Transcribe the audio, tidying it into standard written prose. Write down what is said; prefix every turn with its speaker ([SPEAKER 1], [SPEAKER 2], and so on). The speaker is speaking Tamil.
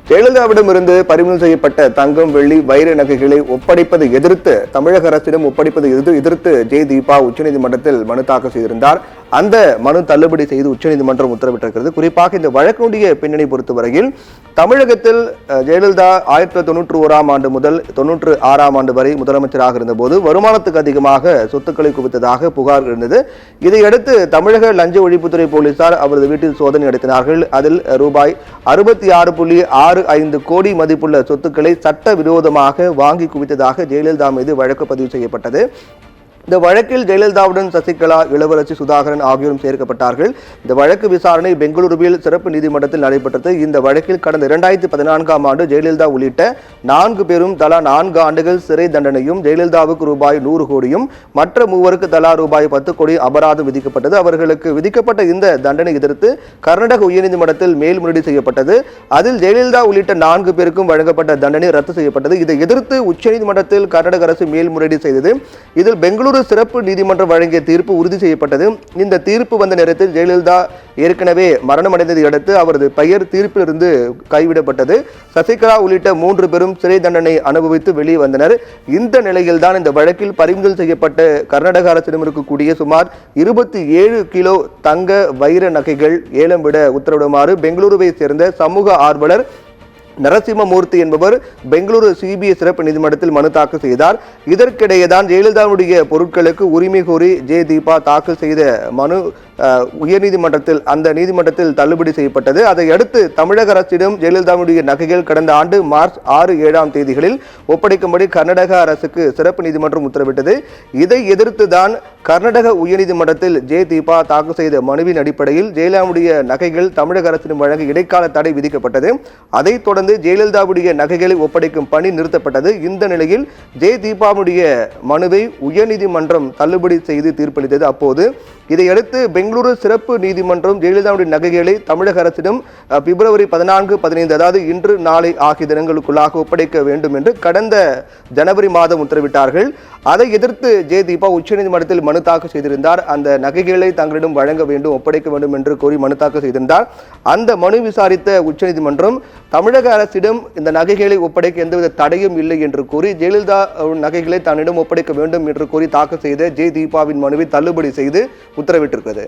[SPEAKER 1] ஜெயலலிதாவிடமிருந்து பறிமுதல் செய்யப்பட்ட தங்கம், வெள்ளி, வைர நகைகளை ஒப்படைப்பதை எதிர்த்து தமிழக அரசிடம் ஒப்படைப்பதை எதிர்த்து தீபா உச்சநீதிமன்றத்தில் மனு தாக்கல் செய்திருந்தார். அந்த மனு தள்ளுபடி செய்து உச்சநீதிமன்றம் உத்தரவிட்டிருக்கிறது. குறிப்பாக இந்த வழக்கினுடைய பின்னணி பொறுத்தவரையில் தமிழகத்தில் ஜெயலலிதா 1991ஆம் ஆண்டு முதல் 96ஆம் ஆண்டு வரை முதலமைச்சராக இருந்தபோது வருமானத்துக்கு அதிகமாக சொத்துக்களை குவித்ததாக புகார் இருந்தது. இதையடுத்து தமிழக லஞ்ச ஒழிப்புத்துறை போலீசார் அவரது வீட்டில் சோதனை நடத்தினார்கள். அதில் ரூபாய் 66.65 கோடி மதிப்புள்ள சொத்துக்களை சட்டவிரோதமாக வாங்கி குவித்ததாக ஜெயலலிதா மீது வழக்கு பதிவு செய்யப்பட்டது. இந்த வழக்கில் ஜெயலலிதாவுடன் சசிகலா, இளவரசி சுதாகரன் ஆகியோரும் சேர்க்கப்பட்டார்கள். இந்த வழக்கு விசாரணை பெங்களூருவில் சிறப்பு நீதிமன்றத்தில் நடைபெற்றது. இந்த வழக்கில் கடந்த 2014ஆம் ஆண்டு ஜெயலலிதா உள்ளிட்ட 4 பேரும் தலா 4 ஆண்டுகள் சிறை தண்டனையும், ஜெயலலிதாவுக்கு ரூபாய் 100 கோடியும், மற்ற மூவருக்கு தலா ரூபாய் 10 கோடி அபராதம் விதிக்கப்பட்டது. அவர்களுக்கு விதிக்கப்பட்ட இந்த தண்டனை எதிர்த்து கர்நாடக உயர்நீதிமன்றத்தில் மேல்முறையீடு செய்யப்பட்டது. அதில் ஜெயலலிதா உள்ளிட்ட 4 பேருக்கும் வழங்கப்பட்ட தண்டனை ரத்து செய்யப்பட்டது. இதை எதிர்த்து உச்சநீதிமன்றத்தில் கர்நாடக அரசு மேல்முறையீடு செய்தது. இதில் பெங்களூரு சிறப்பு நீதிமன்றம் வழங்கிய தீர்ப்பு உறுதி செய்யப்பட்டது. இந்த தீர்ப்பு வந்த நேரத்தில் ஜெயலலிதா ஏற்கனவே மரணமடைந்ததை அடுத்து அவரது பெயர் தீர்ப்பிலிருந்து கைவிடப்பட்டது. சசிகலா உள்ளிட்ட 3 பேரும் சிறை தண்டனை அனுபவித்து வெளியே வந்தனர். இந்த நிலையில்தான் இந்த வழக்கில் பறிமுதல் செய்யப்பட்ட கர்நாடக அரசிடம் இருக்கக்கூடிய சுமார் 27 கிலோ தங்க, வைர நகைகள் ஏலம் விட உத்தரவிடுமாறு பெங்களூருவை சேர்ந்த சமூக ஆர்வலர் நரசிம்மமூர்த்தி என்பவர் பெங்களூரு சிபிஐ சிறப்பு நீதிமன்றத்தில் மனு தாக்கல் செய்தார். இதற்கிடையேதான் ஜெயலலிதாவுடைய பொருட்களுக்கு உரிமை கோரி தீபா தாக்கல் செய்த மனு உயர்நீதிமன்றத்தில் அந்த நீதிமன்றத்தில் தள்ளுபடி செய்யப்பட்டது. அதை அடுத்து தமிழக அரசிடம் ஜெயலலிதாவுடைய நகைகள் கடந்த ஆண்டு மார்ச் 6-7ஆம் தேதிகளில் ஒப்படைக்கும்படி கர்நாடக அரசுக்கு சிறப்பு நீதிமன்றம் உத்தரவிட்டது. இதை எதிர்த்துதான் கர்நாடக உயர்நீதிமன்றத்தில் தீபா தாக்கல் செய்த மனுவின் அடிப்படையில் ஜெயலலிதாவுடைய நகைகள் தமிழக அரசிடம் வழங்க இடைக்கால தடை விதிக்கப்பட்டது. அதைத் தொடர்ந்து ஜெயலலிதாவுடைய நகைகளை ஒப்படைக்கும் பணி நிறுத்தப்பட்டது. இந்த நிலையில் தீபாவுடைய மனுவை உயர்நீதிமன்றம் தள்ளுபடி செய்து தீர்ப்பளித்தது. அப்போது இதையடுத்து பெங்களூரு சிறப்பு நீதிமன்றம் ஜெயலலிதாவுடைய நகைகளை தமிழக அரசிடம் பிப்ரவரி 14-15 அதாவது இன்று நாளை ஆகிய தினங்களுக்குள்ளாக ஒப்படைக்க வேண்டும் என்று கடந்த ஜனவரி மாதம் உத்தரவிட்டார்கள். அதை எதிர்த்து தீபா உச்சநீதிமன்றத்தில் மனு தாக்கல் செய்திருந்தார். அந்த நகைகளை தங்களிடம் வழங்க வேண்டும், ஒப்படைக்க வேண்டும் என்று கோரி மனு தாக்கல் செய்திருந்தார். அந்த மனு விசாரித்த உச்சநீதிமன்றம் தமிழக அரசிடம் இந்த நகைகளை ஒப்படைக்க எந்தவித தடையும் இல்லை என்று கூறி ஜெயலலிதா நகைகளை தன்னிடம் ஒப்படைக்க வேண்டும் என்று கூறி தாக்கல் செய்த தீபாவின் மனுவை தள்ளுபடி செய்து உத்தரவிட்டிருக்கிறது.